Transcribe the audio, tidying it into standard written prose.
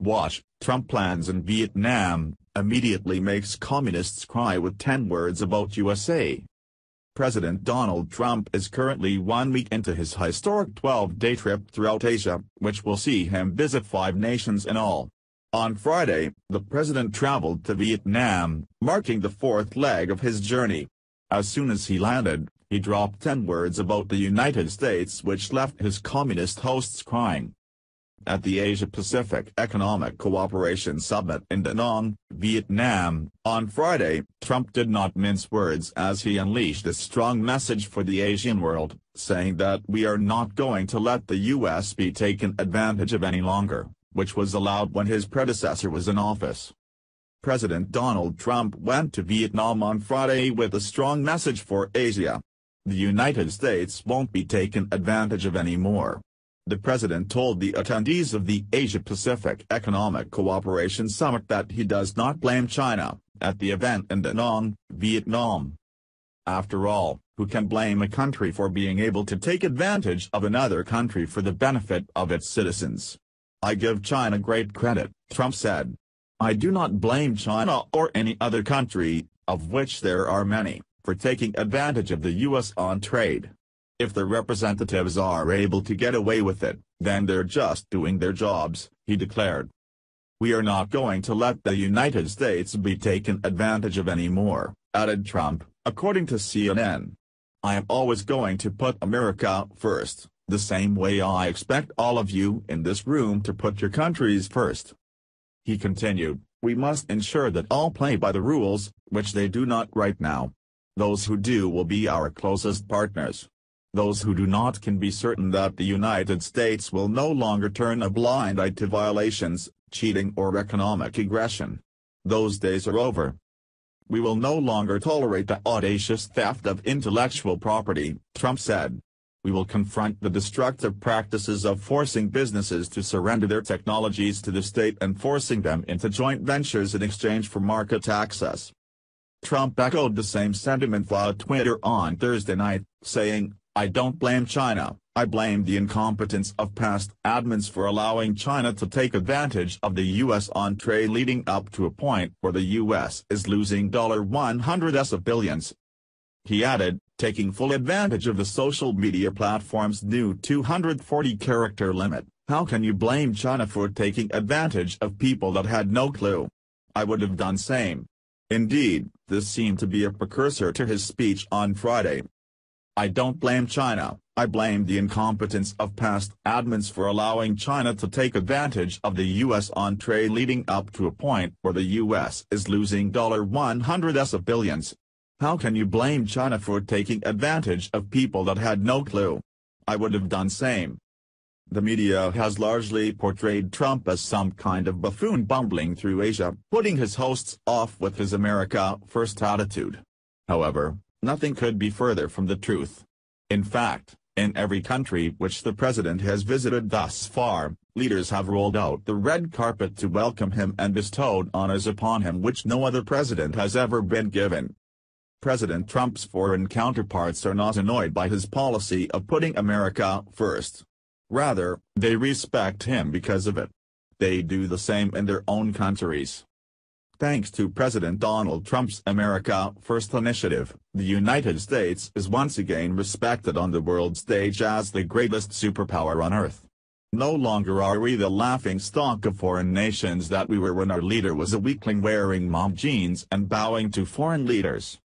Watch, Trump plans in Vietnam, immediately makes communists cry with 10 words about USA. President Donald Trump is currently 1 week into his historic 12-day trip throughout Asia, which will see him visit 5 nations in all. On Friday, the president traveled to Vietnam, marking the 4th leg of his journey. As soon as he landed, he dropped 10 words about the United States which left his communist hosts crying. At the Asia-Pacific Economic Cooperation Summit in Da Nang, Vietnam, on Friday, Trump did not mince words as he unleashed a strong message for the Asian world, saying that we are not going to let the U.S. be taken advantage of any longer, which was allowed when his predecessor was in office. President Donald Trump went to Vietnam on Friday with a strong message for Asia. The United States won't be taken advantage of anymore. The president told the attendees of the Asia-Pacific Economic Cooperation Summit that he does not blame China, at the event in Da Nang, Vietnam. After all, who can blame a country for being able to take advantage of another country for the benefit of its citizens? I give China great credit, Trump said. I do not blame China or any other country, of which there are many, for taking advantage of the U.S. on trade. If the representatives are able to get away with it, then they're just doing their jobs, he declared. We are not going to let the United States be taken advantage of anymore, added Trump, according to CNN. I am always going to put America first, the same way I expect all of you in this room to put your countries first. He continued, we must ensure that all play by the rules, which they do not right now. Those who do will be our closest partners. Those who do not can be certain that the United States will no longer turn a blind eye to violations, cheating or economic aggression. Those days are over. We will no longer tolerate the audacious theft of intellectual property, Trump said. We will confront the destructive practices of forcing businesses to surrender their technologies to the state and forcing them into joint ventures in exchange for market access. Trump echoed the same sentiment via Twitter on Thursday night, saying, I don't blame China, I blame the incompetence of past admins for allowing China to take advantage of the U.S. on trade leading up to a point where the U.S. is losing $100s of billions. He added, taking full advantage of the social media platform's new 240-character limit, how can you blame China for taking advantage of people that had no clue? I would have done same. Indeed, this seemed to be a precursor to his speech on Friday. I don't blame China, I blame the incompetence of past admins for allowing China to take advantage of the U.S. on trade leading up to a point where the U.S. is losing $100s of billions. How can you blame China for taking advantage of people that had no clue? I would have done same. The media has largely portrayed Trump as some kind of buffoon bumbling through Asia, putting his hosts off with his America first attitude. However, nothing could be further from the truth. In fact, in every country which the president has visited thus far, leaders have rolled out the red carpet to welcome him and bestowed honors upon him which no other president has ever been given. President Trump's foreign counterparts are not annoyed by his policy of putting America first. Rather, they respect him because of it. They do the same in their own countries. Thanks to President Donald Trump's America First initiative, the United States is once again respected on the world stage as the greatest superpower on earth. No longer are we the laughingstock of foreign nations that we were when our leader was a weakling wearing mom jeans and bowing to foreign leaders.